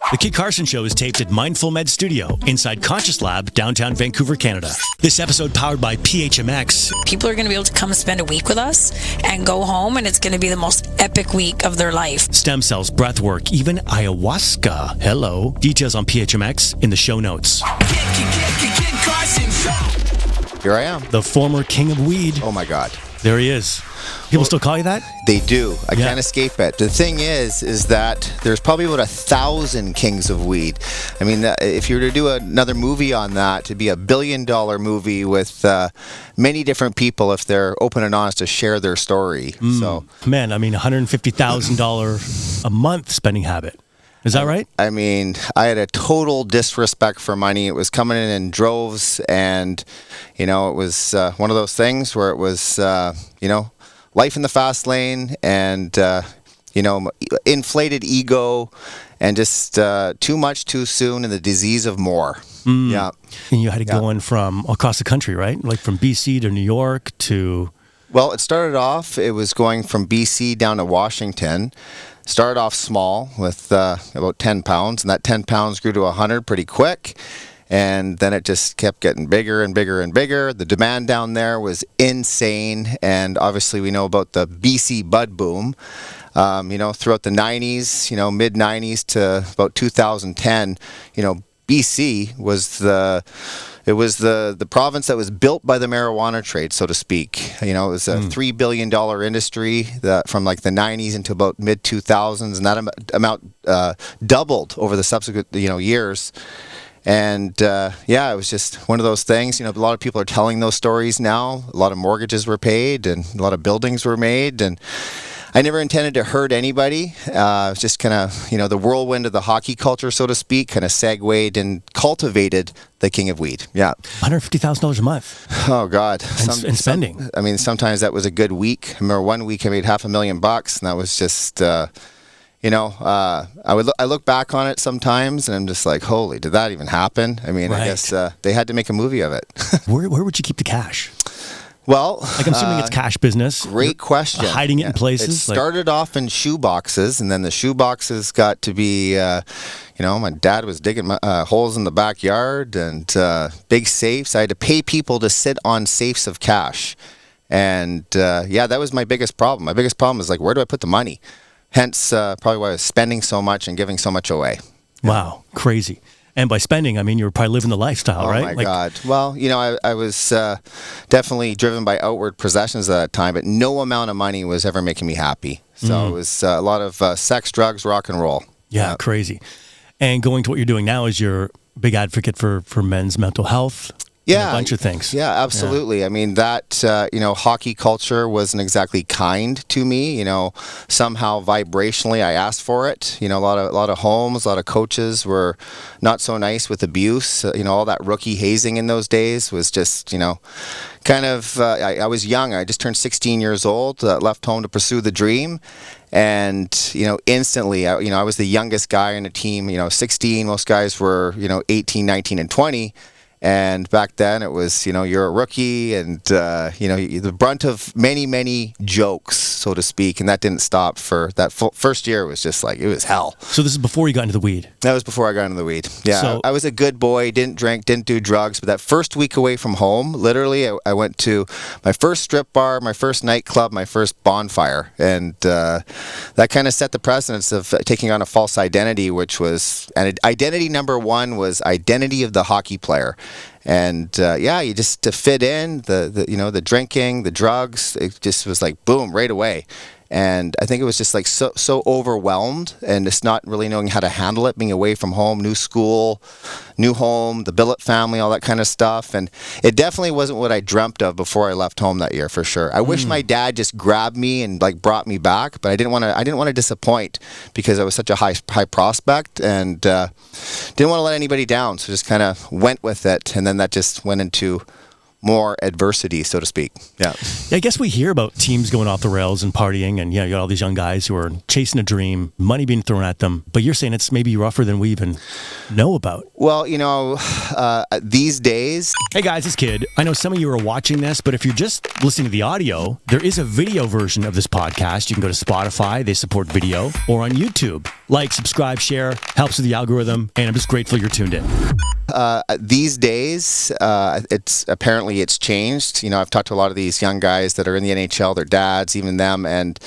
The Kid Carson Show is taped at Mindful Med Studio inside Conscious Lab, downtown Vancouver, Canada. This episode powered by PHMX. People are going to be able to come spend a week with us and go home, and it's going to be the most epic week of their life. Stem cells, breath work, even ayahuasca. Hello. Details on PHMX in the show notes. Kid Carson Show. Here I am. The former king of weed. Oh my God. There he is. People still call you that? They do. I can't escape it. The thing is that there's probably about 1,000 kings of weed. I mean, if you were to do another movie on that, it'd be $1 billion movie with many different people if they're open and honest to share their story. So, man, I mean, $150,000 a month spending habit. Is that right? I mean, I had a total disrespect for money. It was coming in droves, and it was one of those things where it was, life in the fast lane, and inflated ego, and just too much too soon, and the disease of more. Yeah. And you had it going from across the country, right? Like from BC to New York to... Well, it started off, it was going from BC down to Washington. Started off small with about 10 pounds, and that 10 pounds grew to 100 pretty quick. And then it just kept getting bigger and bigger and bigger. The demand down there was insane. And obviously we know about the BC bud boom, throughout the 90s, mid 90s to about 2010, BC was the province that was built by the marijuana trade, so to speak. It was a $3 billion industry that from like the 90s into about mid 2000s, and that amount doubled over the subsequent years. And it was just one of those things. A lot of people are telling those stories now. A lot of mortgages were paid, and a lot of buildings were made, and I never intended to hurt anybody. It was just kind of, the whirlwind of the hockey culture, so to speak, kind of segued and cultivated the king of weed. Yeah. $150,000 a month. Oh, God. And spending. Sometimes that was a good week. I remember one week I made $500,000, and that was just... I look back on it sometimes, and I'm just like, holy, did that even happen? I mean, right. I guess they had to make a movie of it. Where would you keep the cash? Well, I'm assuming it's cash business. Great question. Hiding it in places. It started off in shoe boxes, and then the shoe boxes got to be, my dad was digging holes in the backyard, and big safes. I had to pay people to sit on safes of cash. And that was my biggest problem. My biggest problem is where do I put the money? Hence, probably why I was spending so much and giving so much away. Wow, crazy. And by spending, I mean, you were probably living the lifestyle, right? Oh, my God. Well, I was definitely driven by outward possessions at that time, but no amount of money was ever making me happy. So it was a lot of sex, drugs, rock and roll. Yeah, crazy. And going to what you're doing now is you're a big advocate for men's mental health. Yeah, a bunch of things. Yeah, absolutely. Yeah. I mean, that, hockey culture wasn't exactly kind to me. Somehow vibrationally I asked for it. A lot of homes, a lot of coaches were not so nice with abuse. All that rookie hazing in those days was just, kind of, I was young. I just turned 16 years old, left home to pursue the dream. And, instantly, I was the youngest guy in the team, 16. Most guys were, 18, 19, and 20. And back then it was, you're a rookie, and, the brunt of many, many jokes, so to speak. And that didn't stop for that first year. It was just it was hell. So this is before you got into the weed? That was before I got into the weed. Yeah. So, I was a good boy, didn't drink, didn't do drugs. But that first week away from home, literally, I went to my first strip bar, my first nightclub, my first bonfire. And that kind of set the precedence of taking on a false identity, which was, and identity number one was identity of the hockey player. And you just to fit in the drinking, the drugs, it just was boom right away. And I think it was just so overwhelmed, and just not really knowing how to handle it, being away from home, new school, new home, the billet family, all that kind of stuff. And it definitely wasn't what I dreamt of before I left home that year, for sure. I wish my dad just grabbed me and brought me back, but I didn't want to disappoint, because I was such a high prospect, and didn't want to let anybody down. So just kind of went with it, and then that just went into more adversity, so to speak. Yeah. I guess we hear about teams going off the rails and partying, and you got all these young guys who are chasing a dream, money being thrown at them. But you're saying it's maybe rougher than we even know about. Well, these days... Hey guys, it's Kid. I know some of you are watching this, but if you're just listening to the audio, there is a video version of this podcast. You can go to Spotify, they support video, or on YouTube. Like, subscribe, share. Helps with the algorithm. And I'm just grateful you're tuned in. These days, it's changed. I've talked to a lot of these young guys that are in the NHL, their dads, even them, and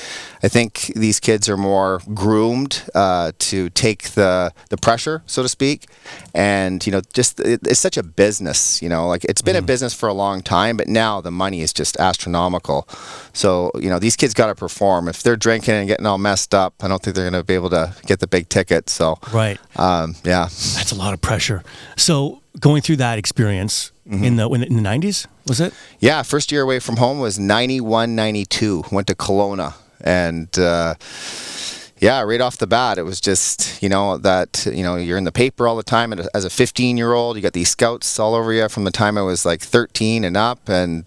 I think these kids are more groomed to take the pressure, so to speak. And it's such a business. Like it's been a business for a long time, but now the money is just astronomical. So these kids got to perform. If they're drinking and getting all messed up, I don't think they're going to be able to get the big ticket. So right, yeah, that's a lot of pressure. So going through that experience in the 90s, was it? Yeah, first year away from home was 91, 92. Went to Kelowna. And right off the bat, it was just, you're in the paper all the time. And as a 15-year-old, you got these scouts all over you from the time I was like 13 and up. And,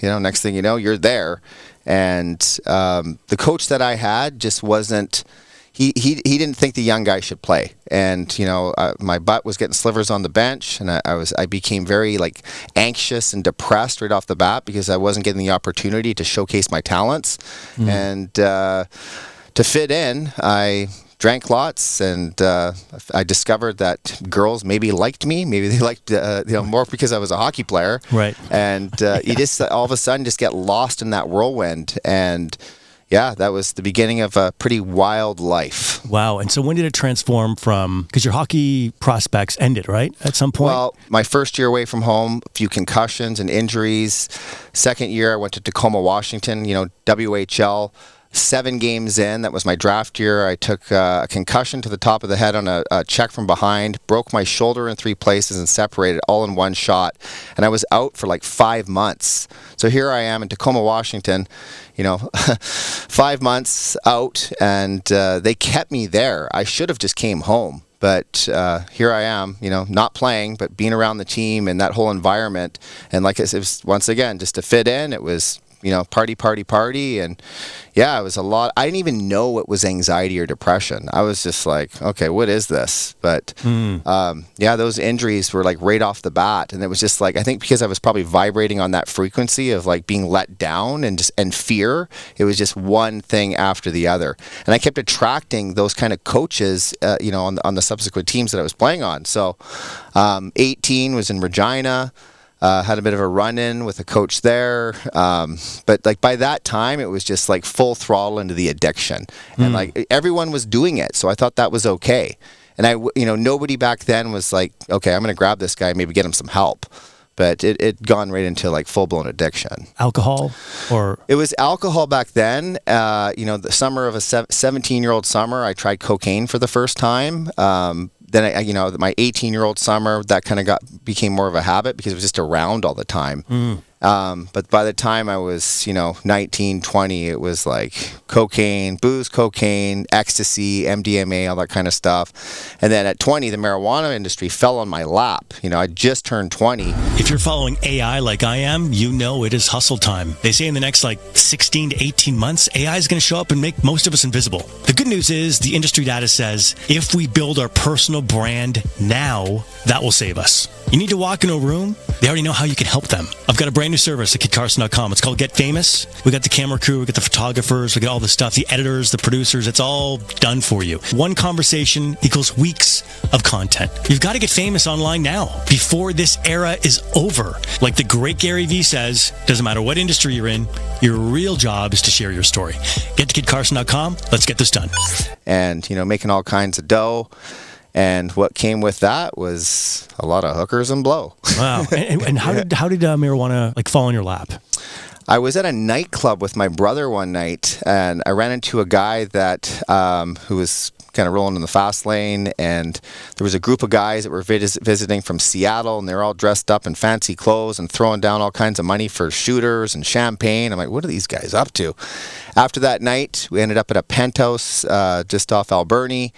next thing you know, you're there. And the coach that I had just wasn't... He didn't think the young guy should play, and my butt was getting slivers on the bench, and I became very anxious and depressed right off the bat because I wasn't getting the opportunity to showcase my talents, and to fit in, I drank lots, and I discovered that girls maybe liked me, maybe they liked more because I was a hockey player, right? And you just all of a sudden just get lost in that whirlwind, and yeah, that was the beginning of a pretty wild life. Wow. And so when did it transform from, because your hockey prospects ended, right, at some point? Well, my first year away from home, a few concussions and injuries. Second year, I went to Tacoma, Washington, WHL. 7 games in, that was my draft year. I took a concussion to the top of the head on a check from behind, broke my shoulder in 3 places and separated all in one shot. And I was out for 5 months. So here I am in Tacoma, Washington, 5 months out, and they kept me there. I should have just came home. But here I am, not playing, but being around the team and that whole environment. And it was, once again, just to fit in, it was... party. And yeah, it was a lot. I didn't even know it was anxiety or depression. I was just like, okay, what is this? But those injuries were right off the bat. And it was just I think because I was probably vibrating on that frequency of being let down and fear, it was just one thing after the other. And I kept attracting those kind of coaches, on the subsequent teams that I was playing on. So 18 was in Regina. Had a bit of a run-in with a coach there, but by that time it was just full throttle into the addiction, and everyone was doing it, so I thought that was okay. And nobody back then was okay, I'm going to grab this guy, maybe get him some help. But it gone right into full-blown addiction. Alcohol, or it was alcohol back then. The summer of a 17-year-old summer, I tried cocaine for the first time. Then my 18-year-old summer, that kind of became more of a habit because it was just around all the time. But by the time I was 19, 20, it was cocaine, booze, cocaine, ecstasy, MDMA, all that kind of stuff. And then at 20, the marijuana industry fell on my lap. I just turned 20. If you're following AI like I am, it is hustle time. They say in the next 16 to 18 months, AI is going to show up and make most of us invisible. The good news is the industry data says if we build our personal brand now, that will save us. You need to walk in a room, they already know how you can help them. I've got a brand new service at KidCarson.com. It's called Get Famous. We got the camera crew, we got the photographers, we got all the stuff, the editors, the producers. It's all done for you. One conversation equals weeks of content. You've got to get famous online now before this era is over. Like the great Gary Vee says, doesn't matter what industry you're in, your real job is to share your story. Get to KidCarson.com. Let's get this done. And, making all kinds of dough. And what came with that was a lot of hookers and blow. Wow. And how did marijuana fall in your lap? I was at a nightclub with my brother one night, and I ran into a guy that who was kind of rolling in the fast lane, and there was a group of guys that were visiting from Seattle, and they were all dressed up in fancy clothes and throwing down all kinds of money for shooters and champagne. I'm like, what are these guys up to? After that night, we ended up at a penthouse just off Alberni.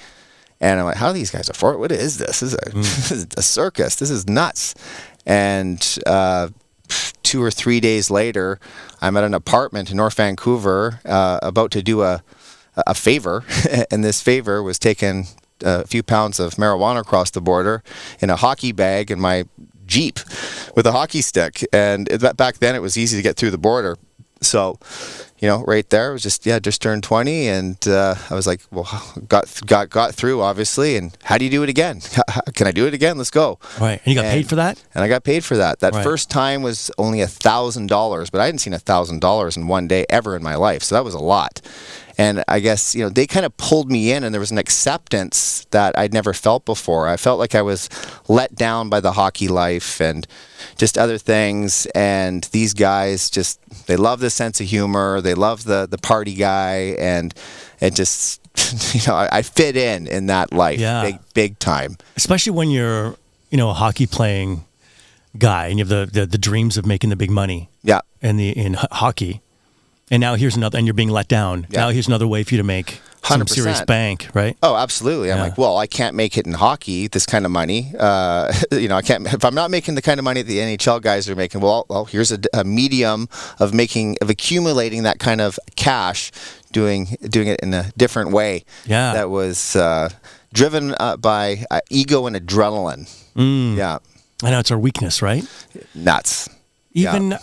And I'm like, how do these guys afford it? What is this? This is a circus. This is nuts. And 2 or 3 days later, I'm at an apartment in North Vancouver about to do a favor. And this favor was taking a few pounds of marijuana across the border in a hockey bag in my Jeep with a hockey stick. And back then, it was easy to get through the border. So, right there. It was just turned 20, and I was like, well, got through, obviously, and how do you do it again? Can I do it again? Let's go. Right, and you got paid for that? And I got paid for that. That Right. first time was only $1,000, but I hadn't seen $1,000 in one day ever in my life, so that was a lot. And I guess, they kind of pulled me in, and there was an acceptance that I'd never felt before. I felt like I was let down by the hockey life and just other things. And these guys they love the sense of humor. They love the party guy. And it just, I fit in that life big time. Especially when you're, a hockey playing guy and you have the dreams of making the big money. Yeah. In hockey. And now here's another, and you're being let down. Yeah. Now here's another way for you to make 100%. some serious bank, right? Oh, absolutely. I'm like, well, I can't make it in hockey, this kind of money. I can't, if I'm not making the kind of money that the NHL guys are making, well, here's a medium of accumulating that kind of cash, doing it in a different way. Yeah. That was driven by ego and adrenaline. Yeah. I know, it's our weakness, right? Nuts. Even,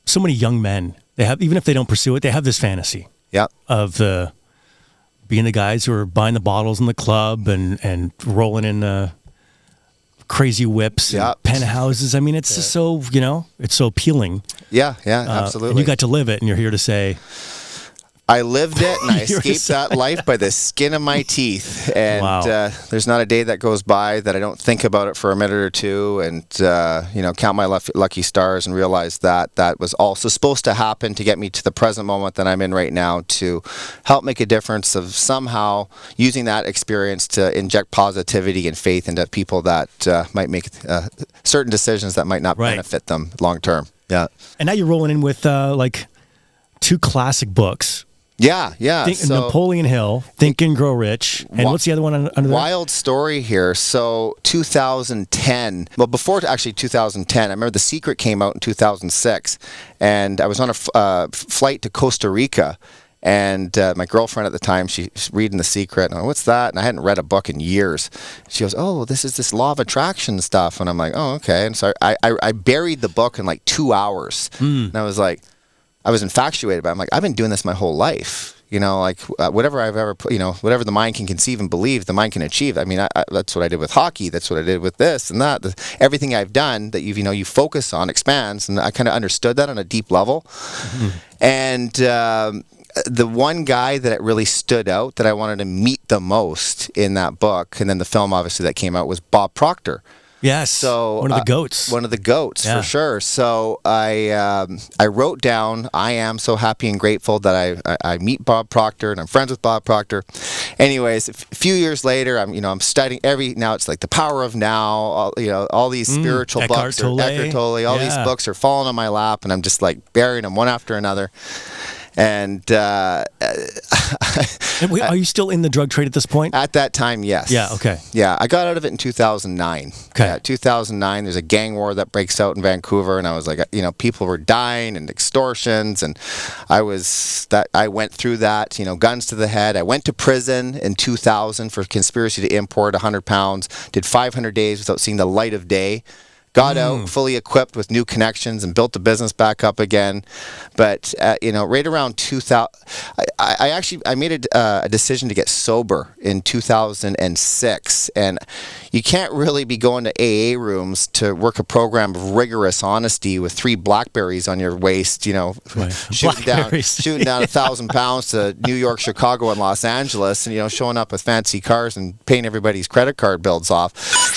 so many young men, even if they don't pursue it, they have this fantasy. Yeah. Of being the guys who are buying the bottles in the club and rolling in crazy whips and penthouses. I mean, it's just so, it's so appealing. Yeah, absolutely. And you got to live it, and you're here to say, I lived it, and I escaped that life by the skin of my teeth. And Wow. There's not a day that goes by that I don't think about it for a minute or two, and count my lucky stars and realize that was also supposed to happen to get me to the present moment that I'm in right now, to help make a difference of somehow using that experience to inject positivity and faith into people that might make certain decisions that might not benefit them long term. Yeah. And now you're rolling in with like 2 classic books. Yeah. So, Napoleon Hill, Think and Grow Rich, and what's the other one under that? Wild story here. So 2010, well, before actually 2010, I remember The Secret came out in 2006, and I was on a flight to Costa Rica, and my girlfriend at the time, she's reading The Secret, and I'm like, what's that? And I hadn't read a book in years. She goes, oh, this is this law of attraction stuff, and I'm like, oh, okay. And so I buried the book in like 2 hours, and I was like, I was infatuated by it. I'm like, I've been doing this my whole life. Whatever I've ever put, whatever the mind can conceive and believe, the mind can achieve. I mean, that's what I did with hockey. That's what I did with this and that. Everything I've done that you focus on expands. And I kind of understood that on a deep level. Mm-hmm. And the one guy that really stood out that I wanted to meet the most in that book, and then the film obviously that came out, was Bob Proctor. Yes, so one of the goats. One of the goats, for sure. So I wrote down, I am so happy and grateful that I meet Bob Proctor, and I'm friends with Bob Proctor. Anyways, a few years later, I'm studying now it's like The Power of Now, all these spiritual books, Eckhart Tolle, all these books are falling on my lap, and I'm just like burying them one after another. And are you still in the drug trade at this point? At that time, yes. Yeah, okay. Yeah, I got out of it in 2009. Okay. Yeah, 2009, there's a gang war that breaks out in Vancouver, and I was like, people were dying and extortions, and I went through that, guns to the head. I went to prison in 2000 for conspiracy to import 100 pounds, did 500 days without seeing the light of day. Got out fully equipped with new connections and built the business back up again. But, right around 2000, I made a decision to get sober in 2006. And you can't really be going to AA rooms to work a program of rigorous honesty with 3 Blackberries on your waist, shooting down 1,000 pounds to New York, Chicago, and Los Angeles, and, showing up with fancy cars and paying everybody's credit card bills off.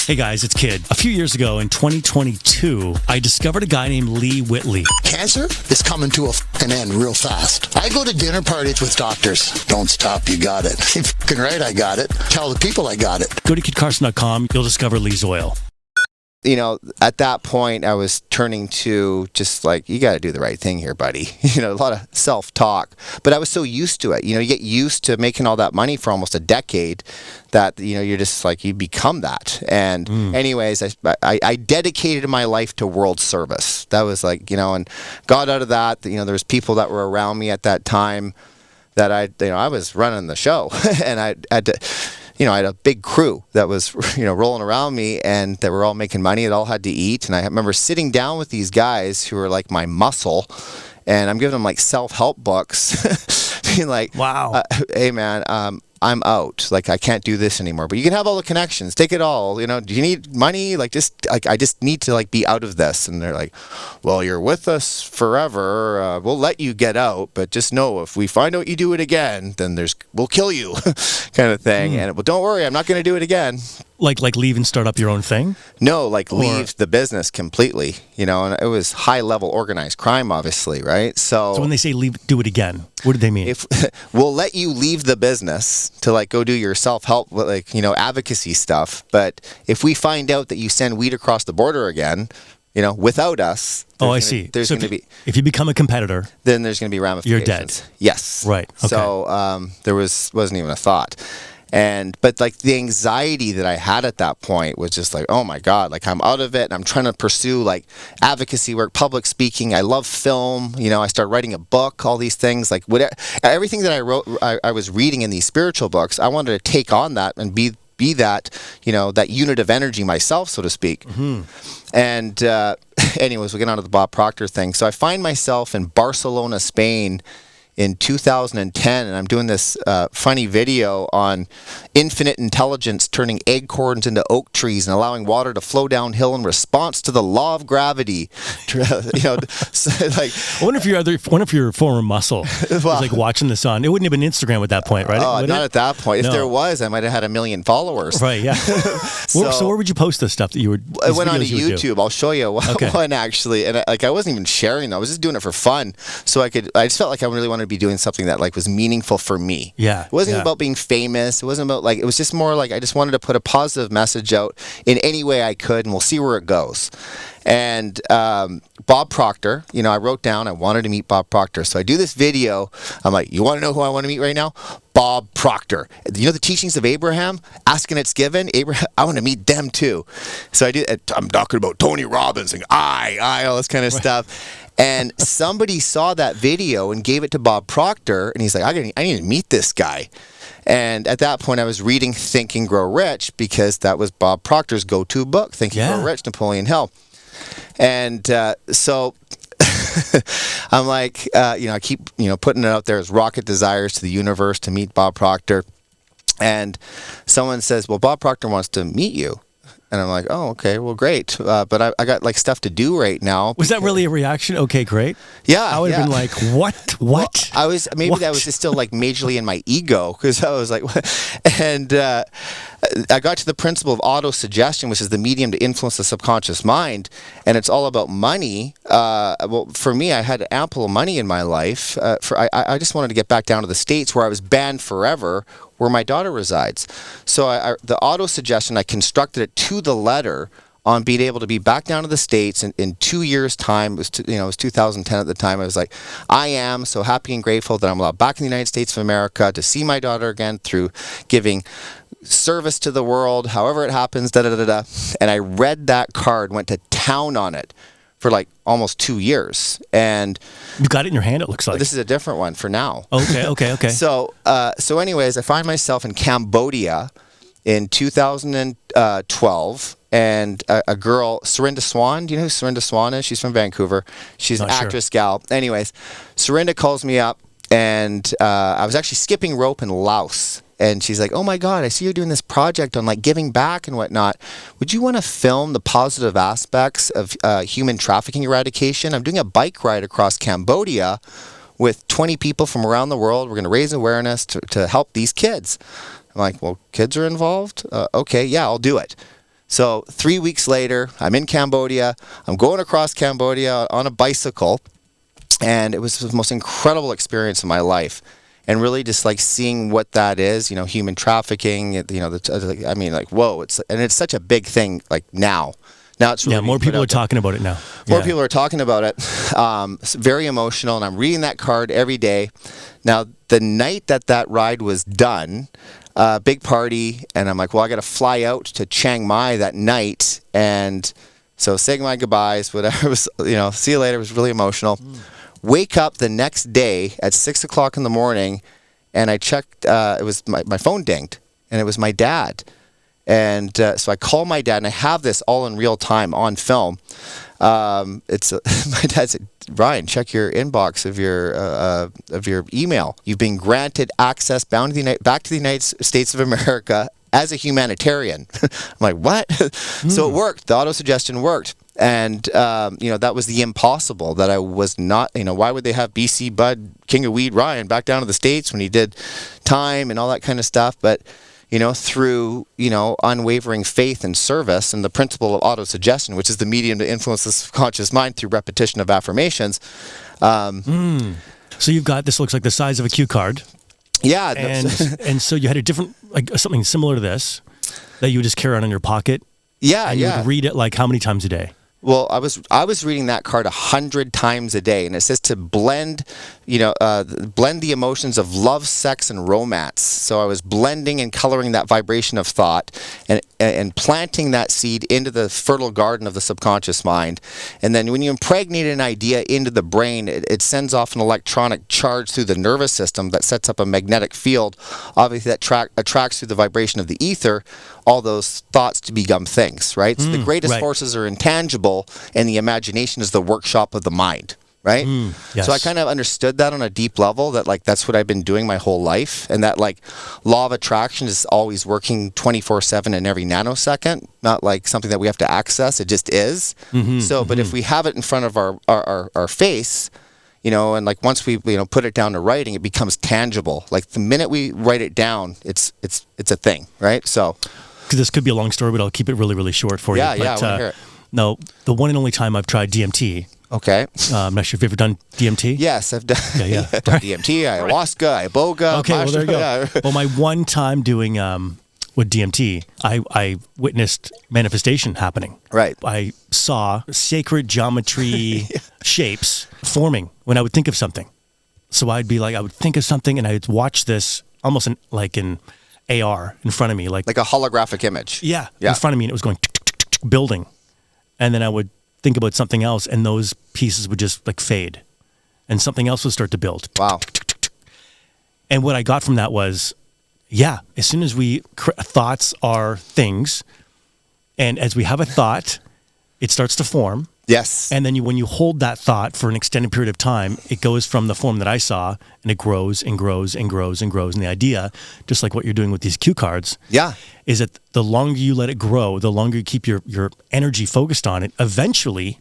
Hey guys, it's Kid. A few years ago in 2022, I discovered a guy named Lee Whitley. Cancer is coming to a fucking end real fast. I go to dinner parties with doctors. Don't stop, you got it. You're fucking right, I got it. Tell the people I got it. Go to kidcarson.com, you'll discover Lee's oil. At that point, I was turning to just like, you got to do the right thing here, buddy. A lot of self-talk. But I was so used to it. You get used to making all that money for almost a decade that, you're just like, you become that. And anyways, I dedicated my life to world service. That was like, and got out of that. There was people that were around me at that time that I was running the show. And I had to... I had a big crew that was, rolling around me, and they were all making money. It all had to eat. And I remember sitting down with these guys who were like my muscle, and I'm giving them like self-help books, being like, Wow. hey man, I'm out. Like, I can't do this anymore. But you can have all the connections. Take it all. You know, do you need money? Like, I just need to like be out of this. And they're like, well, you're with us forever. We'll let you get out, but just know if we find out you do it again, then we'll kill you, kind of thing. And well, don't worry, I'm not going to do it again. Like leave and start up your own thing? No, like leave the business completely. You know, and it was high level organized crime, obviously, right? So when they say leave, do it again, what do they mean? If we'll let you leave the business to like go do your self-help, like, you know, advocacy stuff, but if we find out that you send weed across the border again, you know, without us, I see. There's So going to be, if you become a competitor, then there's going to be ramifications. You're dead. Yes. Right. Okay. So there wasn't even a thought. But like the anxiety that I had at that point was just like, oh my God, like I'm out of it and I'm trying to pursue like advocacy work, public speaking. I love film. You know, I started writing a book, all these things, like everything that I wrote, I was reading in these spiritual books. I wanted to take on that and be that, you know, that unit of energy myself, so to speak. And anyways, we get on to the Bob Proctor thing. So I find myself in Barcelona, Spain, in 2010, and I'm doing this funny video on infinite intelligence turning acorns into oak trees and allowing water to flow downhill in response to the law of gravity. You know, so like, I wonder if one of your former muscle was like watching this on. It wouldn't have been Instagram at that point, right? Not at that point. No. If there was, I might have had 1 million followers. Right, yeah. So where would you post this stuff that you were? I went on to YouTube. I'll show you one actually, and I wasn't even sharing them. I was just doing it for fun, so I just felt like I really wanted to be doing something that like was meaningful for me. Yeah. It wasn't about being famous. It wasn't about like, it was just more like I just wanted to put a positive message out in any way I could, and we'll see where it goes. And Bob Proctor, you know, I wrote down I wanted to meet Bob Proctor. So I do this video. I'm like, you want to know who I want to meet right now? Bob Proctor. You know the teachings of Abraham? Ask and it's given. Abraham, I want to meet them too. So I'm talking about Tony Robbins and all this kind of stuff. And somebody saw that video and gave it to Bob Proctor, and he's like, I need to meet this guy. And at that point, I was reading Think and Grow Rich, because that was Bob Proctor's go-to book, Think and Grow Rich, Napoleon Hill. And so I'm like, you know, I keep, you know, putting it out there as rocket desires to the universe to meet Bob Proctor. And someone says, well, Bob Proctor wants to meet you. And I'm like, oh, okay, well, great. But I got like stuff to do right now. Was that really a reaction? Okay, great. Yeah. I would have been like, what? Well, that was just still like majorly in my ego, because I was like, and I got to the principle of auto-suggestion, which is the medium to influence the subconscious mind. And it's all about money. Well, for me, I had ample money in my life. I just wanted to get back down to the States where I was banned forever, where my daughter resides. So the auto-suggestion, I constructed it to the letter on being able to be back down to the States in 2 years' time. It was 2010 at the time. I was like, I am so happy and grateful that I'm allowed back in the United States of America to see my daughter again through giving service to the world, however it happens, da-da-da-da. And I read that card, went to town on it for like almost 2 years. And you got it in your hand, it looks like. This is a different one for now. Okay. So anyways, I find myself in Cambodia in 2012, and a girl, Serinda Swan. Do you know who Serinda Swan is? She's from Vancouver. She's an actress gal. Anyways, Serinda calls me up, and I was actually skipping rope in Laos. And she's like, oh my God, I see you're doing this project on like giving back and whatnot. Would you want to film the positive aspects of human trafficking eradication? I'm doing a bike ride across Cambodia with 20 people from around the world. We're going to raise awareness to help these kids. I'm like, well, kids are involved? Okay, yeah, I'll do it. So 3 weeks later, I'm in Cambodia. I'm going across Cambodia on a bicycle. And it was the most incredible experience of my life. And really just like seeing what that is, you know, human trafficking, you know, I mean, like, whoa, it's such a big thing, like now. Now it's really more people are talking about it now. More people are talking about it. It's very emotional, and I'm reading that card every day. Now, the night that ride was done, big party, and I'm like, well, I got to fly out to Chiang Mai that night, and so saying my goodbyes, whatever, was, you know, see you later. It was really emotional. Wake up the next day at 6 o'clock in the morning, and I checked, it was my phone dinged, and it was my dad. And so I call my dad, and I have this all in real time on film. My dad said, Ryan, check your inbox of your email. You've been granted access back to the United States of America as a humanitarian. I'm like, what? So it worked. The auto-suggestion worked. And, that was the impossible, that I was not, why would they have BC Bud, King of Weed Ryan back down to the States when he did time and all that kind of stuff? But, through, unwavering faith and service and the principle of auto-suggestion, which is the medium to influence the subconscious mind through repetition of affirmations. So you've got, this looks like the size of a cue card. Yeah. And so you had a different, like something similar to this that you would just carry around in your pocket. Yeah, and you would read it like how many times a day? Well, I was reading that card 100 times a day, and it says to blend the emotions of love, sex, and romance. So I was blending and coloring that vibration of thought and planting that seed into the fertile garden of the subconscious mind. And then when you impregnate an idea into the brain, it sends off an electronic charge through the nervous system that sets up a magnetic field, obviously that attracts through the vibration of the ether all those thoughts to become things, right? So the greatest forces are intangible, and the imagination is the workshop of the mind, right? Yes. So I kind of understood that on a deep level, that like that's what I've been doing my whole life, and that like law of attraction is always working 24/7 in every nanosecond, not like something that we have to access. It just is. But if we have it in front of our face, and like once we put it down to writing, it becomes tangible. Like the minute we write it down, it's a thing, right? So. Because this could be a long story, but I'll keep it really, really short for you. Yeah, I want to hear it. No, the one and only time I've tried DMT. Okay. I'm not sure if you've ever done DMT. Yes, I've done, Yeah. I've done DMT, ayahuasca, iboga. Okay, well, there you go. Well, my one time doing with DMT, I witnessed manifestation happening. Right. I saw sacred geometry shapes forming when I would think of something. So I would think of something, and I'd watch this almost like in AR in front of me, like a holographic image. Yeah, in front of me, and it was going building, and then I would think about something else, and those pieces would just like fade, and something else would start to build. Wow. And what I got from that was, as soon as thoughts are things, and as we have a thought, it starts to form. Yes. And then when you hold that thought for an extended period of time, it goes from the form that I saw, and it grows and grows and grows and grows. And the idea, just like what you're doing with these cue cards, is that the longer you let it grow, the longer you keep your energy focused on it, eventually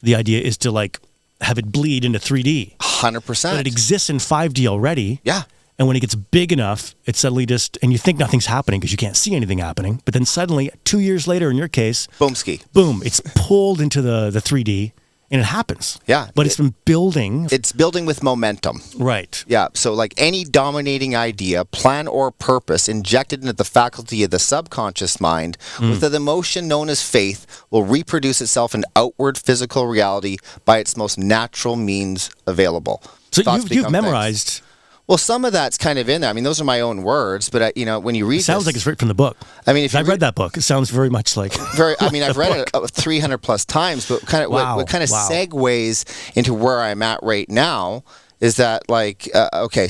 the idea is to like have it bleed into 3D. 100%. But it exists in 5D already. Yeah. And when it gets big enough, it suddenly and you think nothing's happening because you can't see anything happening. But then suddenly, 2 years later, in your case, boom, it's pulled into the 3D, and it happens. Yeah. But it's been building. It's building with momentum. Right. Yeah. So like any dominating idea, plan, or purpose injected into the faculty of the subconscious mind with an emotion known as faith will reproduce itself in outward physical reality by its most natural means available. So you've memorized... Things. Well, some of that's kind of in there. I mean, those are my own words, but when you read, it sounds like it's right from the book. I mean, if I've read that book, it sounds very much like. I've read it 300 plus times, but what kind of segues into where I'm at right now is that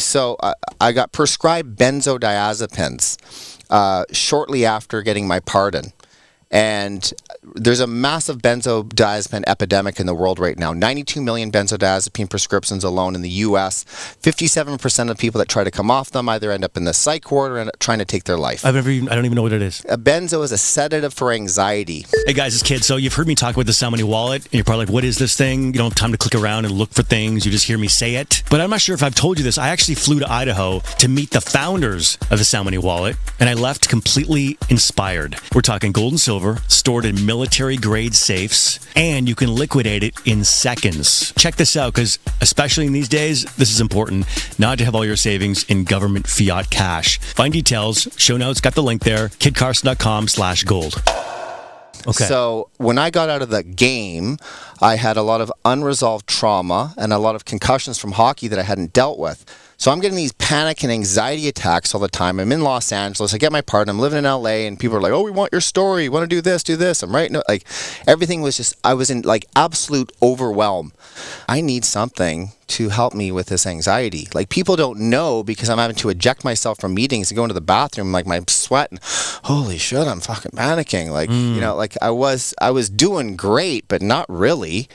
so I got prescribed benzodiazepines shortly after getting my pardon. And there's a massive benzodiazepine epidemic in the world right now. 92 million benzodiazepine prescriptions alone in the U.S. 57% of people that try to come off them either end up in the psych ward or end up trying to take their life. I don't even know what it is. A benzo is a sedative for anxiety. Hey guys, it's Kid. So you've heard me talk about the Sound Money Wallet, and you're probably like, what is this thing? You don't have time to click around and look for things. You just hear me say it. But I'm not sure if I've told you this. I actually flew to Idaho to meet the founders of the Sound Money Wallet, and I left completely inspired. We're talking gold and silver, stored in military-grade safes, and you can liquidate it in seconds. Check this out, because especially in these days, this is important, not to have all your savings in government fiat cash. Find details, show notes, got the link there, kidcarson.com/gold. Okay. So when I got out of the game, I had a lot of unresolved trauma and a lot of concussions from hockey that I hadn't dealt with. So I'm getting these panic and anxiety attacks all the time. I'm in Los Angeles. I get my part. I'm living in LA, and people are like, "Oh, we want your story. You want to do this, do this." I'm writing, like, everything was just, I was in like absolute overwhelm. I need something to help me with this anxiety. Like, people don't know because I'm having to eject myself from meetings and go into the bathroom, like my sweat, and holy shit, I'm fucking panicking. Like, you know, like I was doing great, but not really.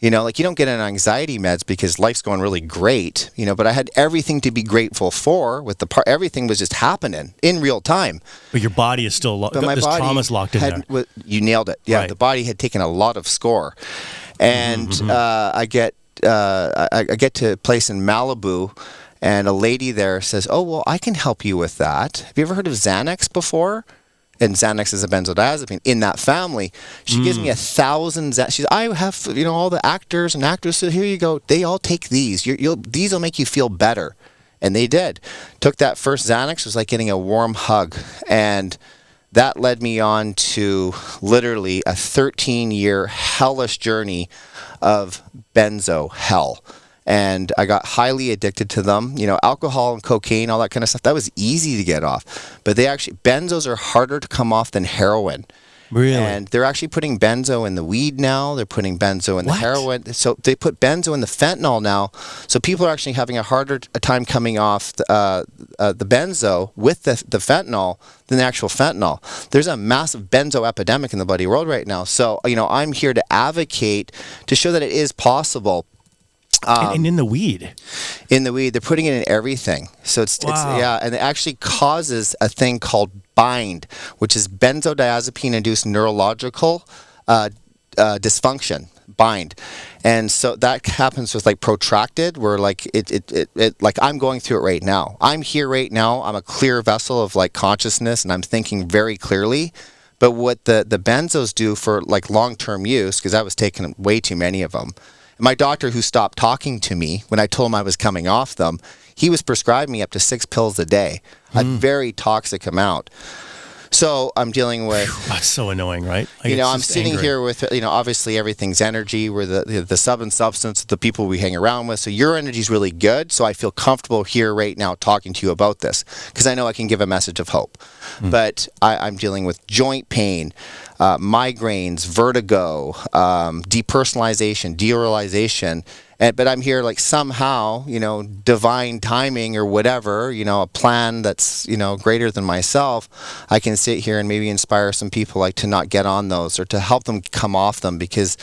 You know, like, you don't get an anxiety meds because life's going really great, you know, but I had everything to be grateful for with everything was just happening in real time. But your body is still locked. This trauma's locked in there. You nailed it. Yeah, right. The body had taken a lot of score. And I get to a place in Malibu, and a lady there says, "Oh, well, I can help you with that. Have you ever heard of Xanax before?" And Xanax is a benzodiazepine in that family. She gives me 1,000. She's, "I have, you know, all the actors and actresses. Here you go. They all take these. These will make you feel better." And they did. Took that first Xanax. It was like getting a warm hug. And that led me on to literally a 13-year hellish journey of benzo hell. And I got highly addicted to them. You know, alcohol and cocaine, all that kind of stuff, that was easy to get off. But benzos are harder to come off than heroin. Really? And they're actually putting benzo in the weed now. They're putting benzo in the heroin. So they put benzo in the fentanyl now. So people are actually having a harder time coming off the benzo with the fentanyl than the actual fentanyl. There's a massive benzo epidemic in the bloody world right now. So, you know, I'm here to advocate to show that it is possible. And in the weed. In the weed, they're putting it in everything. So it's and it actually causes a thing called bind, which is benzodiazepine-induced neurological dysfunction. Bind. And so that happens with like protracted, where like it like I'm going through it right now. I'm here right now. I'm a clear vessel of like consciousness, and I'm thinking very clearly. But what the benzos do for like long-term use, because I was taking way too many of them. My doctor, who stopped talking to me when I told him I was coming off them, he was prescribing me up to 6 pills a day, a very toxic amount. So I'm dealing with... That's so annoying, right? Like, you know, I'm sitting here with, you know, obviously everything's energy. We're the sub and substance, the people we hang around with. So your energy is really good. So I feel comfortable here right now talking to you about this because I know I can give a message of hope. But I'm dealing with joint pain, migraines, vertigo, depersonalization, derealization. But I'm here like somehow, you know, divine timing or whatever, you know, a plan that's, you know, greater than myself. I can sit here and maybe inspire some people like to not get on those or to help them come off them because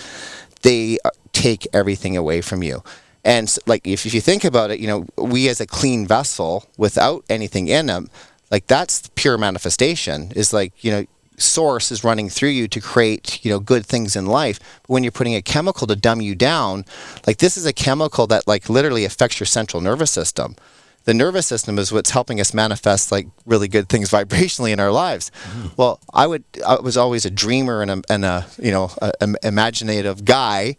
they take everything away from you. And like if you think about it, you know, we as a clean vessel without anything in them, like that's pure manifestation is like, you know, source is running through you to create, you know, good things in life. But when you're putting a chemical to dumb you down, like this is a chemical that like literally affects your central nervous system. The nervous system is what's helping us manifest like really good things vibrationally in our lives. Well, I was always a dreamer and a you know, an imaginative guy.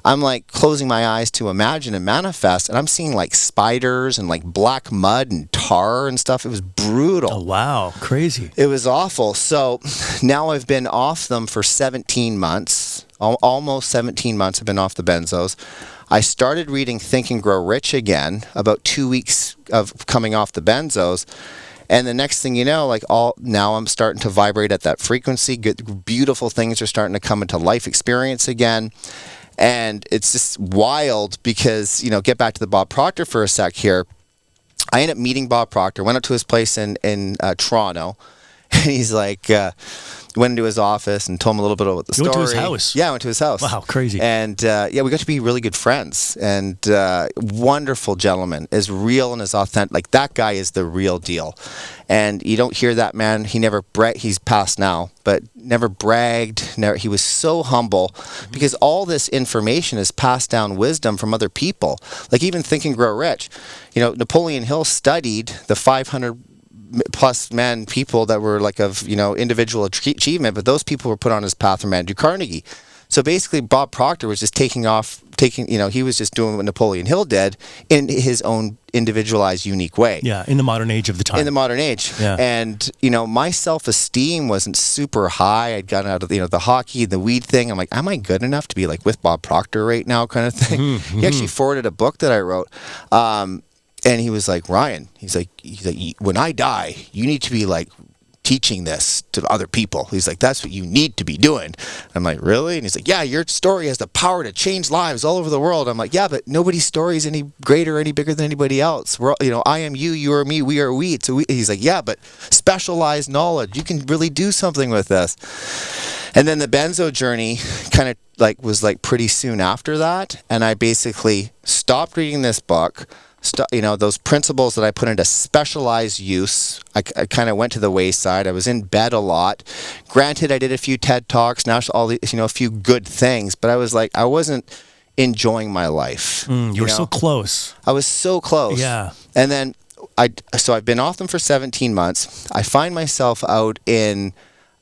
I'm like closing my eyes to imagine and manifest, and I'm seeing like spiders and like black mud and tar and stuff. It was brutal. Oh, wow. Crazy. It was awful. So now I've been off them for 17 months. Almost 17 months I've been off the benzos. I started reading Think and Grow Rich again about 2 weeks of coming off the benzos. And the next thing you know, like now I'm starting to vibrate at that frequency. Good, beautiful things are starting to come into life experience again. And it's just wild because, you know, get back to the Bob Proctor for a sec here. I ended up meeting Bob Proctor, went up to his place in Toronto, and he's like, went into his office and told him a little bit about the story. You went to his house? Yeah, I went to his house. Wow, crazy. And yeah, we got to be really good friends. And wonderful gentleman, as real and as authentic. Like that guy is the real deal. And you don't hear that man. He never he's passed now, but never bragged. He was so humble because all this information is passed down wisdom from other people. Like even Think and Grow Rich. You know, Napoleon Hill studied the 500 plus people that were like of, you know, individual achievement, but those people were put on his path from Andrew Carnegie. So basically Bob Proctor was just you know, he was just doing what Napoleon Hill did in his own individualized, unique way. Yeah, in the modern age of the time. In the modern age. Yeah. And, you know, my self-esteem wasn't super high. I'd gotten out of, you know, the hockey, the weed thing. I'm like, am I good enough to be like with Bob Proctor right now kind of thing? He actually forwarded a book that I wrote. And he was like, Ryan, he's like, when I die, you need to be like teaching this to other people. He's like, that's what you need to be doing. I'm like, really? And he's like, yeah, your story has the power to change lives all over the world. I'm like, yeah, but nobody's story is any greater, any bigger than anybody else. We're all, I am you, you are me, we are we. So he's like, yeah, but specialized knowledge, you can really do something with this. And then the benzo journey kind of like was like pretty soon after that. And I basically stopped reading this book. Those principles that I put into specialized use, I kind of went to the wayside. I was in bed a lot. Granted, I did a few TED Talks, all these, a few good things, but I was like, I wasn't enjoying my life. You were so close. I was so close. Yeah. And then I've been off them for 17 months. I find myself out in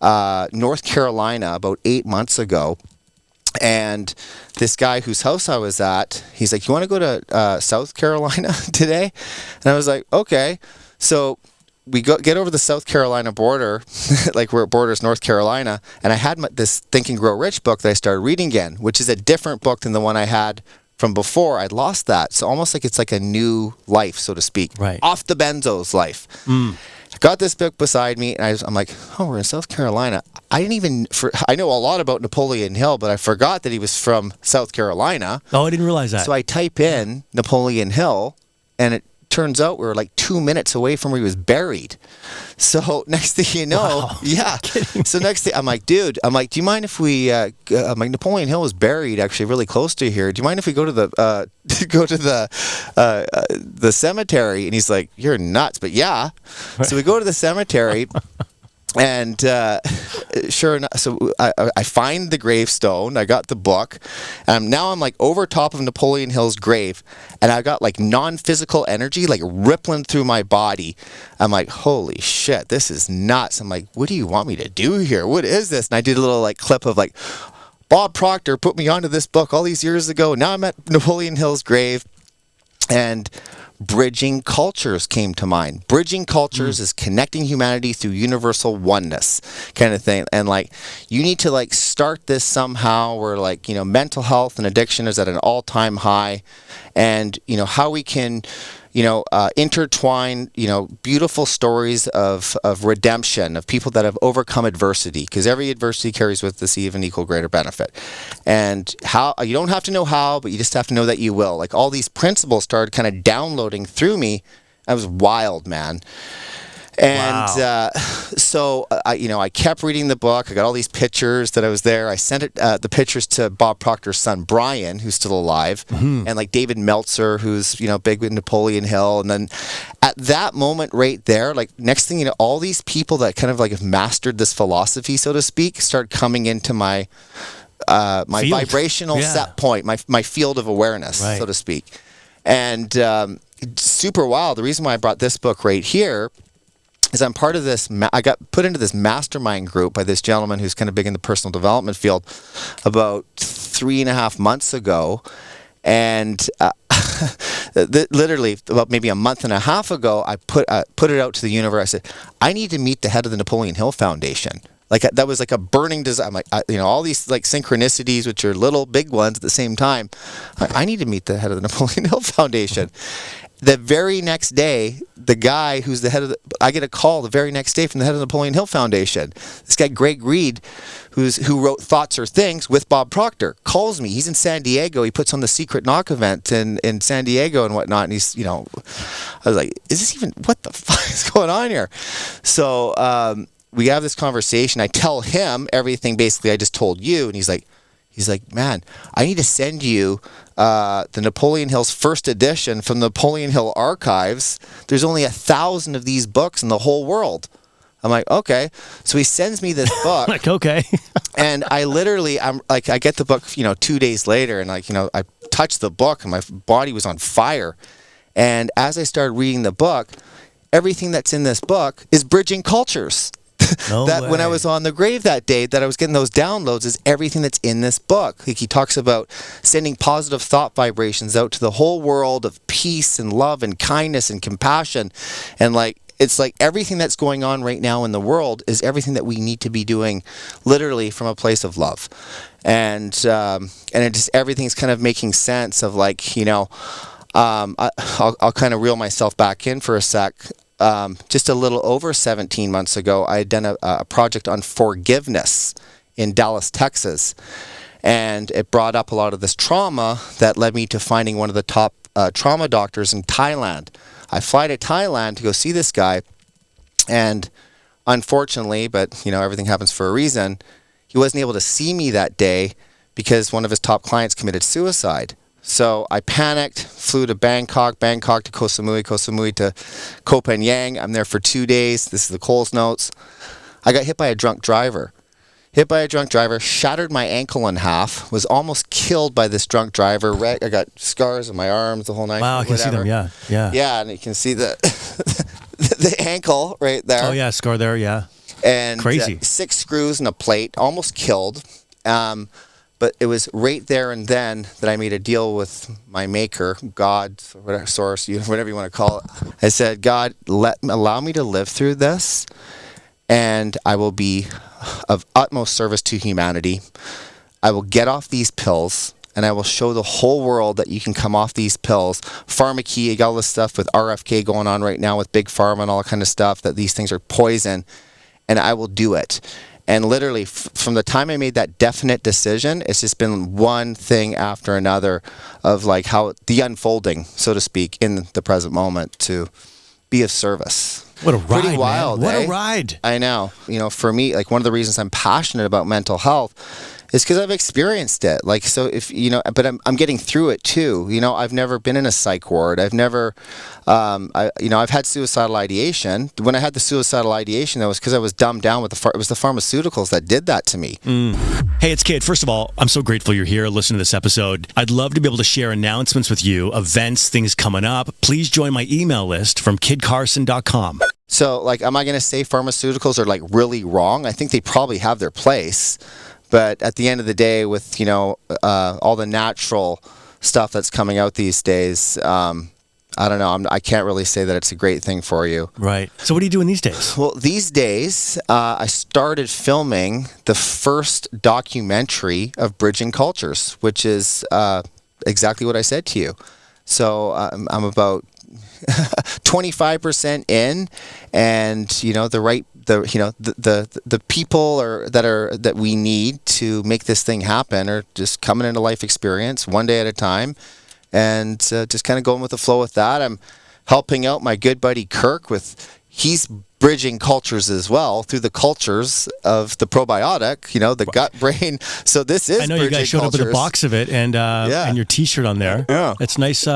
North Carolina about 8 months ago. And this guy whose house I was at, he's like, you want to go to South Carolina today? And I was like, okay. So we get over the South Carolina border, like where it borders North Carolina. And I had this Think and Grow Rich book that I started reading again, which is a different book than the one I had from before. I'd lost that. So almost like it's like a new life, so to speak. Right. Off the benzos life. I got this book beside me, and I'm like, oh, we're in South Carolina. I know a lot about Napoleon Hill, but I forgot that he was from South Carolina. Oh, I didn't realize that. So I type in Napoleon Hill, and it turns out we were like 2 minutes away from where he was buried. So next thing you know, wow. Yeah. So next thing, I'm like, dude, do you mind if we? I'm like, Napoleon Hill was buried actually really close to here. Do you mind if we go to the the cemetery? And he's like, you're nuts, but yeah. So we go to the cemetery. And sure enough, so I find the gravestone. I got the book. Now I'm like over top of Napoleon Hill's grave, and I got like non-physical energy like rippling through my body. I'm like, holy shit, this is nuts. I'm like, what do you want me to do here? What is this? And I did a little like clip of like, Bob Proctor put me onto this book all these years ago. Now I'm at Napoleon Hill's grave, and bridging cultures came to mind. Bridging cultures is connecting humanity through universal oneness kind of thing. And like, you need to like start this somehow where like, mental health and addiction is at an all-time high, and, how we can, intertwine, beautiful stories of redemption, of people that have overcome adversity, because every adversity carries with us even equal greater benefit. And how, you don't have to know how, but you just have to know that you will. Like all these principles started kind of downloading through me. I was wild, man. And wow. I kept reading the book. I got all these pictures that I was there. I sent the pictures to Bob Proctor's son, Brian, who's still alive, and like David Meltzer, who's, big with Napoleon Hill. And then at that moment right there, like next thing you know, all these people that kind of like have mastered this philosophy, so to speak, start coming into my vibrational set point, my field of awareness, so to speak. And super wild. The reason why I brought this book right here is I'm part of this, I got put into this mastermind group by this gentleman who's kind of big in the personal development field about 3.5 months ago. And literally about maybe a month and a half ago, I put it out to the universe. I said, I need to meet the head of the Napoleon Hill Foundation. Like that was like a burning desire. I'm like, all these like synchronicities, which are little big ones at the same time. I need to meet the head of the Napoleon Hill Foundation. The very next day, the guy who's the head I get a call the very next day from the head of the Napoleon Hill Foundation. This guy, Greg Reed, who wrote Thoughts Are Things with Bob Proctor, calls me. He's in San Diego. He puts on the Secret Knock event in San Diego and whatnot. And he's, I was like, is this even, what the fuck is going on here? So we have this conversation. I tell him everything basically I just told you. And he's like, man, I need to send you the Napoleon Hill's first edition from the Napoleon Hill archives. There's only 1,000 of these books in the whole world. I'm like, okay. So he sends me this book. Like, okay. And I get the book, 2 days later, and I touched the book and my body was on fire. And as I started reading the book, everything that's in this book is bridging cultures. When I was on the grave that day, that I was getting those downloads is everything that's in this book. Like he talks about sending positive thought vibrations out to the whole world of peace and love and kindness and compassion. And like, it's like everything that's going on right now in the world is everything that we need to be doing literally from a place of love. And it just, everything's kind of making sense of like, I'll kind of reel myself back in for a sec. Just a little over 17 months ago, I had done a project on forgiveness in Dallas, Texas. And it brought up a lot of this trauma that led me to finding one of the top trauma doctors in Thailand. I fly to Thailand to go see this guy. And unfortunately, but everything happens for a reason, he wasn't able to see me that day because one of his top clients committed suicide. So I panicked, flew to Bangkok to Koh Samui, Koh Samui to Koh Phangan. I'm there for 2 days. This is the Coles notes. I got hit by a drunk driver. Shattered my ankle in half, was almost killed by this drunk driver. I got scars on my arms, the whole night. Wow, I can see them, yeah. Yeah, and you can see the the ankle right there. Oh, yeah, scar there, yeah. And crazy. 6 screws and a plate, almost killed. But it was right there and then that I made a deal with my maker, God, whatever, source, whatever you want to call it. I said, God, allow me to live through this, and I will be of utmost service to humanity. I will get off these pills, and I will show the whole world that you can come off these pills. Pharmacy, you got all this stuff with RFK going on right now with Big Pharma and all that kind of stuff, that these things are poison, and I will do it. And literally, from the time I made that definite decision, it's just been one thing after another of like how the unfolding, so to speak, in the present moment to be of service. What a ride, Pretty wild, man. What eh? a ride. I know. For me, like one of the reasons I'm passionate about mental health is because I've experienced it. Like, so if, but I'm getting through it too. I've never been in a psych ward. I've never, I've had suicidal ideation. When I had the suicidal ideation, that was because I was dumbed down with it was the pharmaceuticals that did that to me. Hey, it's Kid. First of all, I'm so grateful you're here listening to this episode. I'd love to be able to share announcements with you, events, things coming up. Please join my email list from kidcarson.com. So, like, am I going to say pharmaceuticals are like really wrong? I think they probably have their place. But at the end of the day, with all the natural stuff that's coming out these days, I don't know. I can't really say that it's a great thing for you. Right. So what are you doing these days? Well, these days, I started filming the first documentary of Bridging Cultures, which is exactly what I said to you. So I'm about 25% in, and the people that we need to make this thing happen are just coming into life experience one day at a time, and just kind of going with the flow with that. I'm helping out my good buddy Kirk he's bridging cultures as well through the cultures of the probiotic, the gut brain. So this is. I know you guys showed up with a box of it and your T-shirt on there. Yeah, it's nice.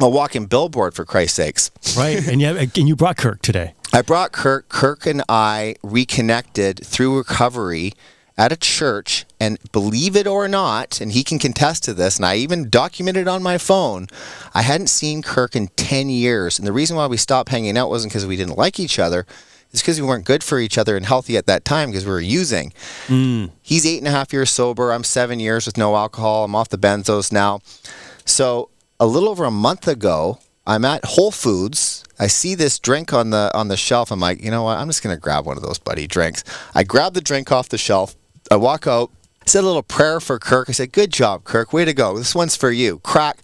A walking billboard, for Christ's sakes. Right, and you brought Kirk today. I brought Kirk. Kirk and I reconnected through recovery at a church, and believe it or not, and he can contest to this, and I even documented on my phone, I hadn't seen Kirk in 10 years, and the reason why we stopped hanging out wasn't because we didn't like each other, it's because we weren't good for each other and healthy at that time because we were using. He's 8.5 years sober, I'm 7 years with no alcohol, I'm off the benzos now. So a little over a month ago, I'm at Whole Foods. I see this drink on the shelf. I'm like, you know what? I'm just going to grab one of those buddy drinks. I grab the drink off the shelf. I walk out. I said a little prayer for Kirk. I said, good job, Kirk. Way to go. This one's for you. Crack.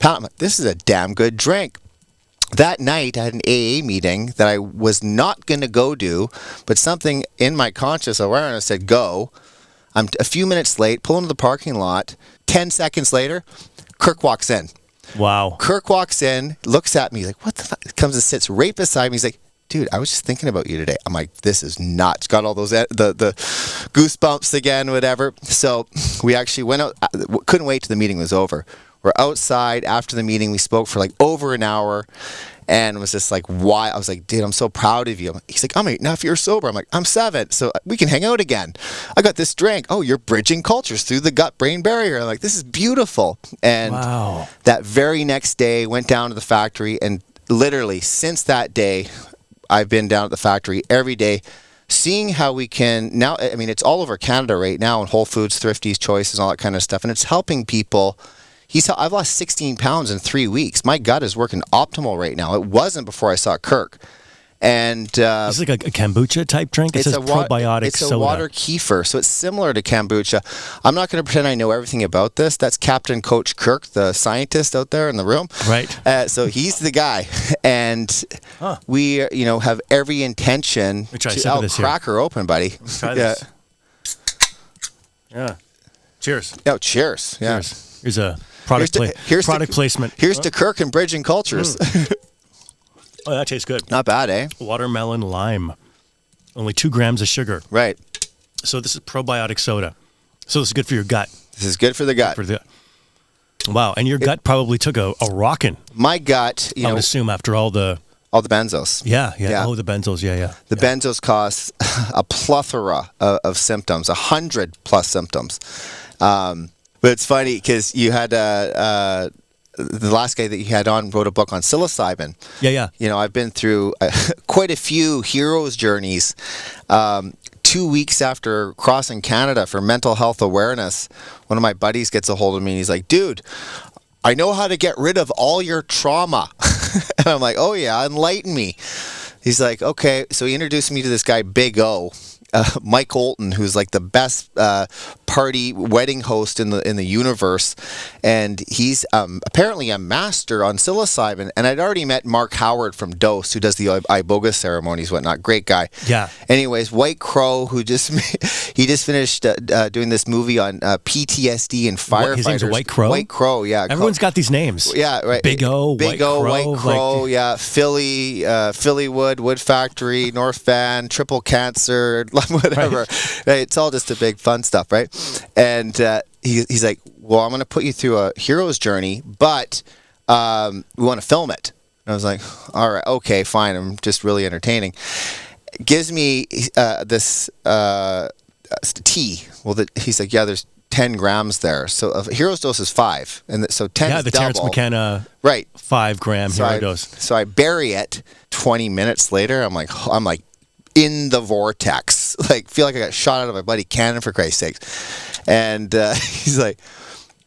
I'm like, this is a damn good drink. That night, I had an AA meeting that I was not going to go do, but something in my conscious awareness said, go. I'm a few minutes late, pull into the parking lot. 10 seconds later, Kirk walks in. Wow. Kirk walks in, looks at me, he's like, what the fuck? Comes and sits right beside me. He's like, dude, I was just thinking about you today. I'm like, this is nuts. Got all those, the goosebumps again, whatever. So we actually went out, couldn't wait till the meeting was over. We're outside after the meeting. We spoke for like over an hour and it was just like, why? I was like, dude, I'm so proud of you. He's like, I'm 8.5 years sober. I'm like, I'm 7. So we can hang out again. I got this drink. Oh, you're bridging cultures through the gut-brain barrier. I'm like, this is beautiful. And that very next day, went down to the factory, and literally since that day, I've been down at the factory every day, seeing how we can now, I mean, it's all over Canada right now, in Whole Foods, Thrifties, Choices, all that kind of stuff. And it's helping people. I've lost 16 pounds in 3 weeks. My gut is working optimal right now. It wasn't before I saw Kirk. And It's like a kombucha type drink. It says probiotic it's soda. a water kefir, so it's similar to kombucha. I'm not going to pretend I know everything about this. That's Captain Coach Kirk, the scientist out there in the room. Right. So he's the guy, and we have every intention to crack her open, buddy. Let's try this. Yeah. Cheers. Oh, cheers. Yeah. Cheers. Here's a product placement. Here's to Kirk and Bridging Cultures. Oh, that tastes good. Not bad, eh? Watermelon lime. Only 2 grams of sugar. Right. So this is probiotic soda. So this is good for your gut. This is good for the gut. Wow. And your gut probably took a rockin'. My gut, I would assume after all the benzos. Yeah. Oh, the benzos. Yeah. The benzos cause a plethora of symptoms, 100 plus symptoms. But it's funny because you had the last guy that you had on wrote a book on psilocybin. Yeah. I've been through quite a few hero's journeys. 2 weeks after crossing Canada for mental health awareness, one of my buddies gets a hold of me and he's like, dude, I know how to get rid of all your trauma. And I'm like, oh yeah, enlighten me. He's like, okay. So he introduced me to this guy, Big O. Mike Olton, who's like the best party wedding host in the universe, and he's apparently a master on psilocybin. And I'd already met Mark Howard from Dose, who does the iboga ceremonies, whatnot. Great guy. Yeah. Anyways, White Crow, who just finished doing this movie on PTSD and firefighters. His name's White Crow. White Crow, yeah. Everyone's got these names. Yeah, right. Big O, White Crow. Yeah. Phillywood, Wood Factory, North Van, Triple Cancer. Whatever. Right. It's all just a big fun stuff, right? And he's like, well, I'm going to put you through a hero's journey, but we want to film it. And I was like, all right, okay, fine. I'm just really entertaining. Gives me this tea. Well, he's like, yeah, there's 10 grams there. So a hero's dose is 5. And so 10 is the double. Terrence McKenna 5 gram hero dose. So I bury it. 20 minutes later, I'm like in the vortex, feel like I got shot out of my bloody cannon, for Christ's sakes. And he's like,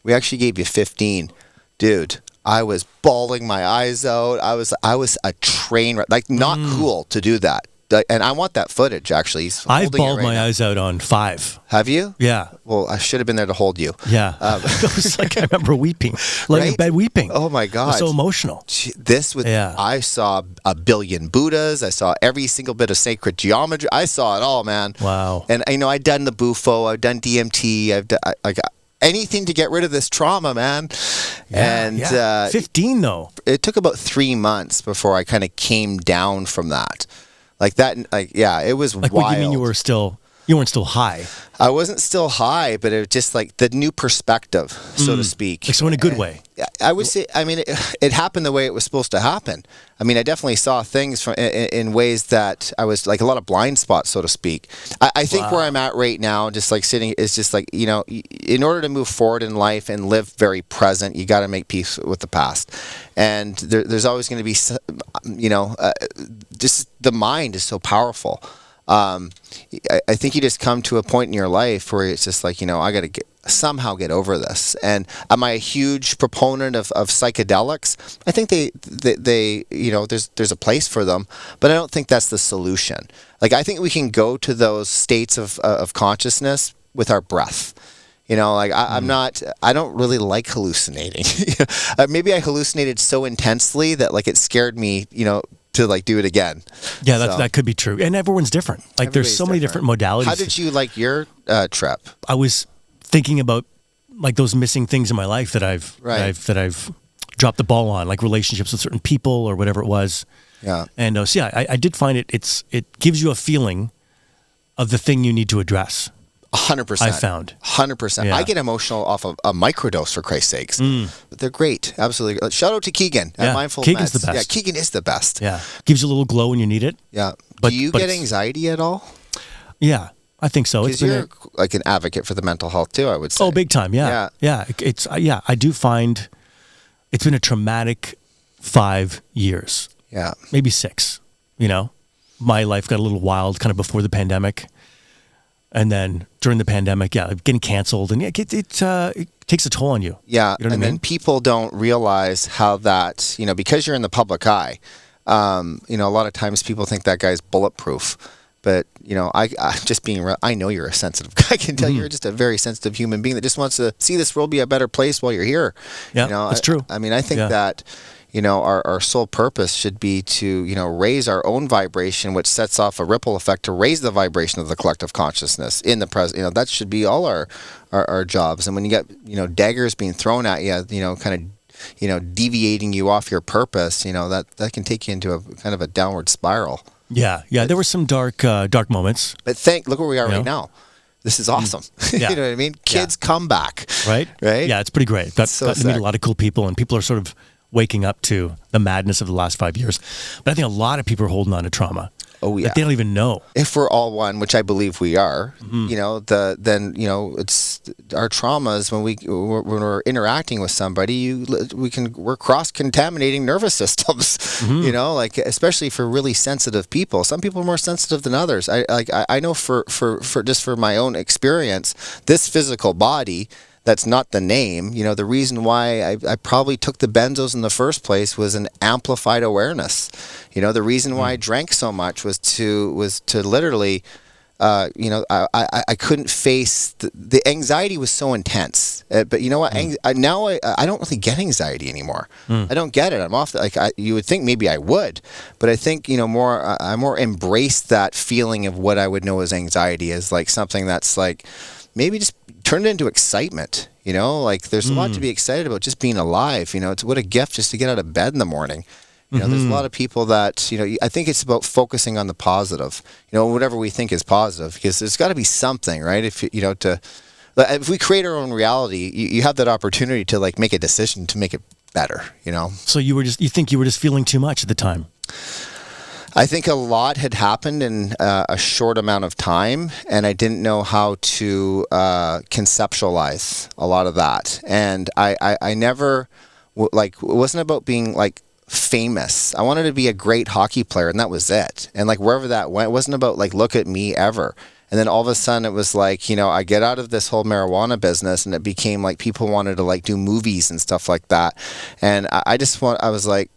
we actually gave you 15. Dude, I was bawling my eyes out. I was a train wreck. Not cool to do that. And I want that footage, actually. I've bawled my eyes out on 5. Have you? Yeah. Well, I should have been there to hold you. Yeah. It was like, I remember weeping, laying in bed weeping. Oh my God. It was so emotional. I saw a billion Buddhas. I saw every single bit of sacred geometry. I saw it all, man. Wow. And I've done the Bufo. I've done DMT. I've done anything to get rid of this trauma, man. Yeah, and 15 though. It took about 3 months before I kind of came down from that. It was wild. What do you mean you weren't still high? I wasn't still high, but it was just like the new perspective, so to speak. So in a good way. I would say, it happened the way it was supposed to happen. I definitely saw things in ways that I was like a lot of blind spots, so to speak. I think where I'm at right now, just like sitting, is just like, in order to move forward in life and live very present, you got to make peace with the past. And there's always going to be, just the mind is so powerful. I think you just come to a point in your life where it's just like, I got to somehow get over this. And am I a huge proponent of psychedelics? I think they there's a place for them, but I don't think that's the solution. I think we can go to those states of consciousness with our breath. I don't really like hallucinating. Maybe I hallucinated so intensely that it scared me, to do it again. Yeah, that could be true. And everyone's different. There's so many different modalities. How did you like your trip? I was thinking about those missing things in my life that I've dropped the ball on, relationships with certain people or whatever it was. Yeah. And I did find it gives you a feeling of the thing you need to address. 100%. I found 100%. Yeah. I get emotional off of a microdose, for Christ's sakes. They're great, absolutely. Shout out to Keegan at Mindful Keegan's Meds. the best. Yeah, Keegan is the best. Yeah, gives you a little glow when you need it. Yeah. But do you get anxiety at all? Yeah, I think so. Because you're like an advocate for the mental health too, I would say. Oh, big time. Yeah. It's I do find it's been a traumatic 5 years. Yeah, maybe 6. My life got a little wild kind of before the pandemic. And then during the pandemic, getting canceled, and it takes a toll on you. Yeah, you know what I mean? Then people don't realize how that, because you're in the public eye, A lot of times people think that guy's bulletproof. But, I just being real, I know you're a sensitive guy. I can tell you're just a very sensitive human being that just wants to see this world be a better place while you're here. Yeah, that's true. I think that, our sole purpose should be to, raise our own vibration, which sets off a ripple effect to raise the vibration of the collective consciousness in the present. That should be all our jobs. And when you get, daggers being thrown at you, kind of, deviating you off your purpose, that can take you into a kind of a downward spiral. Yeah. There were some dark moments. But look where we are right now. This is awesome. Yeah. You know what I mean? Kids come back. Right? Yeah, it's pretty great. Got to meet a sick. lot of cool people, and people are sort of waking up to the madness of the last 5 years. But I think a lot of people are holding on to trauma. Oh, yeah. That they don't even know. If we're all one, which I believe we are, it's our traumas when we're interacting with somebody, we're cross-contaminating nervous systems, especially for really sensitive people. Some people are more sensitive than others. I know for just for my own experience, this physical body, that's not the name. The reason why I probably took the benzos in the first place was an amplified awareness. The reason why I drank so much was to literally, I couldn't face the anxiety was so intense. But you know what? Now I don't really get anxiety anymore. I don't get it. I'm off. You would think maybe I would, but I think I more embrace that feeling of what I would know as anxiety as like something that's like maybe just turn it into excitement, there's a lot to be excited about just being alive, it's what a gift just to get out of bed in the morning. There's a lot of people that, I think it's about focusing on the positive, whatever we think is positive, because there's got to be something, right? If we create our own reality, you have that opportunity to like make a decision to make it better, So you think you were just feeling too much at the time? I think a lot had happened in a short amount of time, and I didn't know how to conceptualize a lot of that. And I never, it wasn't about being like famous. I wanted to be a great hockey player, and that was it. And like wherever that went, it wasn't about like, look at me ever. And then all of a sudden it was like, I get out of this whole marijuana business, and it became like people wanted to like do movies and stuff like that. And I was like,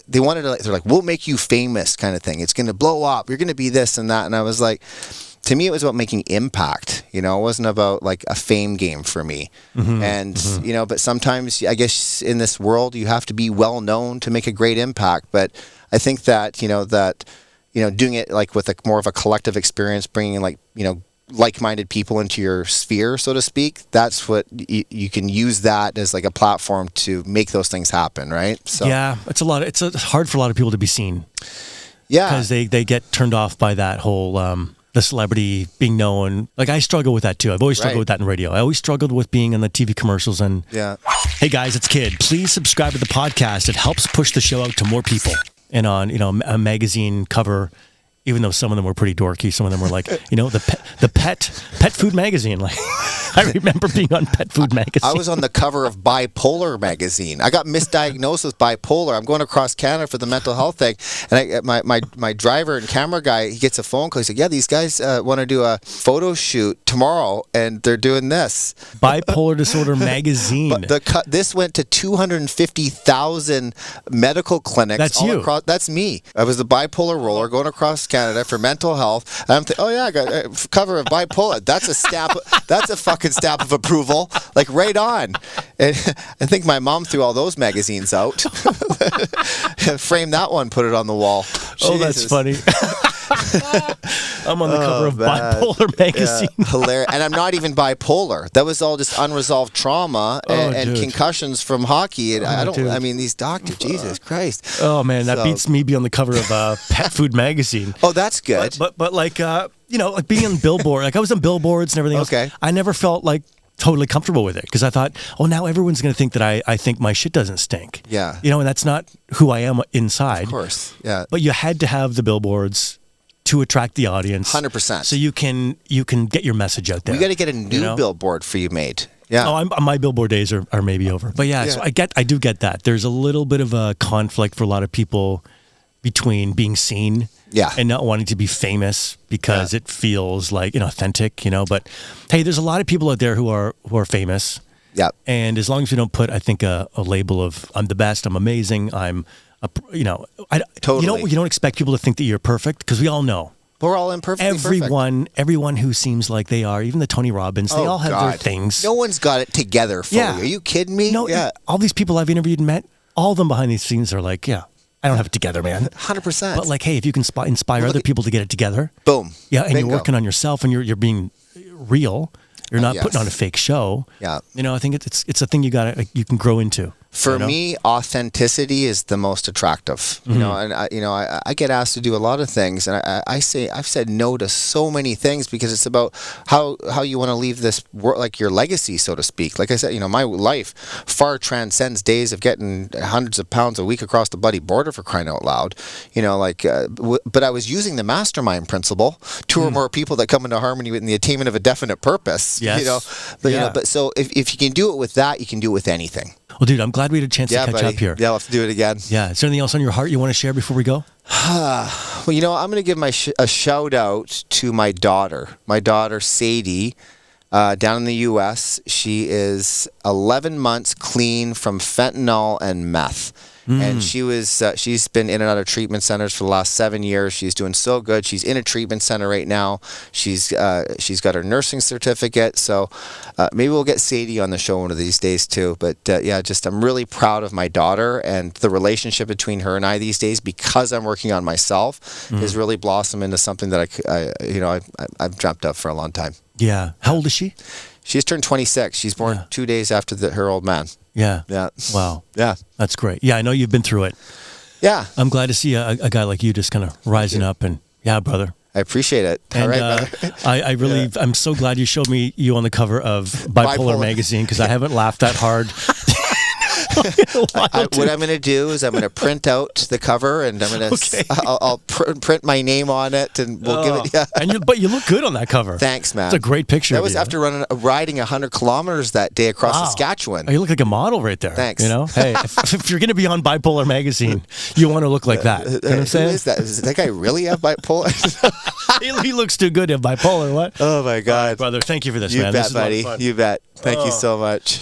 they wanted to, they're like, we'll make you famous kind of thing. It's going to blow up. You're going to be this and that. And I was like, to me, it was about making impact. It wasn't about like a fame game for me. But sometimes I guess in this world, you have to be well known to make a great impact. But I think that, doing it like with more of a collective experience, bringing like, like-minded people into your sphere, so to speak, that's what you can use that as like a platform to make those things happen, right? So yeah, it's hard for a lot of people to be seen. Yeah, because they get turned off by that whole the celebrity being known. Like I struggle with that too. I've always struggled with that in radio. I always struggled with being in the TV commercials. And hey guys, it's Kid. Please subscribe to the podcast. It helps push the show out to more people. And on a magazine cover, even though some of them were pretty dorky, some of them were like, the pet food magazine. Like, I remember being on Pet Food magazine. I was on the cover of Bipolar magazine. I got misdiagnosed with bipolar. I'm going across Canada for the mental health thing, and my driver and camera guy, he gets a phone call. He said, "Yeah, these guys want to do a photo shoot tomorrow, and they're doing this." Bipolar Disorder magazine. But this went to 250,000 medical clinics. That's you. That's me. I was the bipolar roller going across Canada for mental health. And I'm thinking, I got a cover of Bipolar. That's a stamp. That's a fucking stamp of approval. Like right on. And I think my mom threw all those magazines out. Frame that one, put it on the wall. Oh, that's funny. I'm on the cover of Bipolar magazine. Yeah, hilarious. And I'm not even bipolar. That was all just unresolved trauma and concussions from hockay. And I mean, these doctors, Jesus Christ. Oh man, that beats me being on the cover of Pet Food magazine. Oh, that's good. But like, like being on Billboard, like I was on billboards and everything else. Okay. I never felt like totally comfortable with it because I thought, now everyone's going to think that I think my shit doesn't stink. Yeah. And that's not who I am inside. Of course. Yeah. But you had to have the billboards to attract the audience. 100%. So you can get your message out there. We got to get a new billboard for you made. Yeah. Oh, my billboard days are maybe over. But so I do get that. There's a little bit of a conflict for a lot of people between being seen and not wanting to be famous because it feels like authentic, But hey, there's a lot of people out there who are famous. Yeah. And as long as we don't put, I think, a label of I'm the best, I'm amazing, I'm You know, Totally. you don't expect people to think that you're perfect because we all know. We're all imperfectly perfect. Everyone who seems like they are, even the Tony Robbins, they all have their things. No one's got it together fully. Yeah. Are you kidding me? No, all these people I've interviewed and met, all of them behind these scenes are like, yeah, I don't have it together, man. 100%. But like, hey, if you can inspire other people to get it together, boom. Yeah, and Bingo. you're working on yourself and you're being real. You're not Yes. putting on a fake show. Yeah. You know, I think it's a thing you can grow into. For you know? me, authenticity is the most attractive. You know, and I get asked to do a lot of things, and I've said no to so many things because it's about how you want to leave this like your legacy, so to speak. Like I said, my life far transcends days of getting hundreds of pounds a week across the bloody border, for crying out loud. But I was using the mastermind principle: two or more people that come into harmony in the attainment of a definite purpose. Yes. But so if you can do it with that, you can do it with anything. Well, dude, I'm glad we had a chance to catch up here. Yeah, I'll have to do it again. Yeah. Is there anything else on your heart you want to share before we go? Well, I'm going to give a shout out to my daughter Sadie, down in the U.S. She is 11 months clean from fentanyl and meth. And she's been in and out of treatment centers for the last 7 years. She's doing so good. She's in a treatment center right now. She's got her nursing certificate. So maybe we'll get Sadie on the show one of these days too. But I'm really proud of my daughter, and the relationship between her and I these days, because I'm working on myself, has really blossomed into something that I've dreamt of for a long time. Yeah. How old is she? She's turned 26. She's born 2 days after her old man. Yeah. Yeah. Wow. Yeah. That's great. Yeah, I know you've been through it. Yeah. I'm glad to see a guy like you just kind of rising up and brother. I appreciate it. And, all right, brother. I really, I'm so glad you showed me you on the cover of Bipolar magazine because I haven't laughed that hard. What I'm going to do is I'm going to print out the cover, and I'm going to I'll print my name on it, and we'll give it. Yeah. But you look good on that cover. Thanks, man. It's a great picture. That was after riding 100 kilometers that day across Saskatchewan. Oh, you look like a model right there. Thanks. Hey, if you're going to be on Bipolar magazine, you want to look like that. You know what I'm saying? Who is that? Does that guy really have bipolar? He looks too good to have bipolar. What? Oh my God, right, brother! Thank you for this, you man. Bet, this is buddy. A lot of fun. You bet. Thank you so much.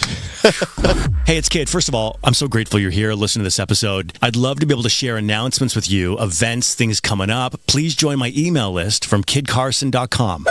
Hey, it's Kid. First of all, I'm so grateful you're here. Listen to this episode. I'd love to be able to share announcements with you, events, things coming up. Please join my email list from kidcarson.com.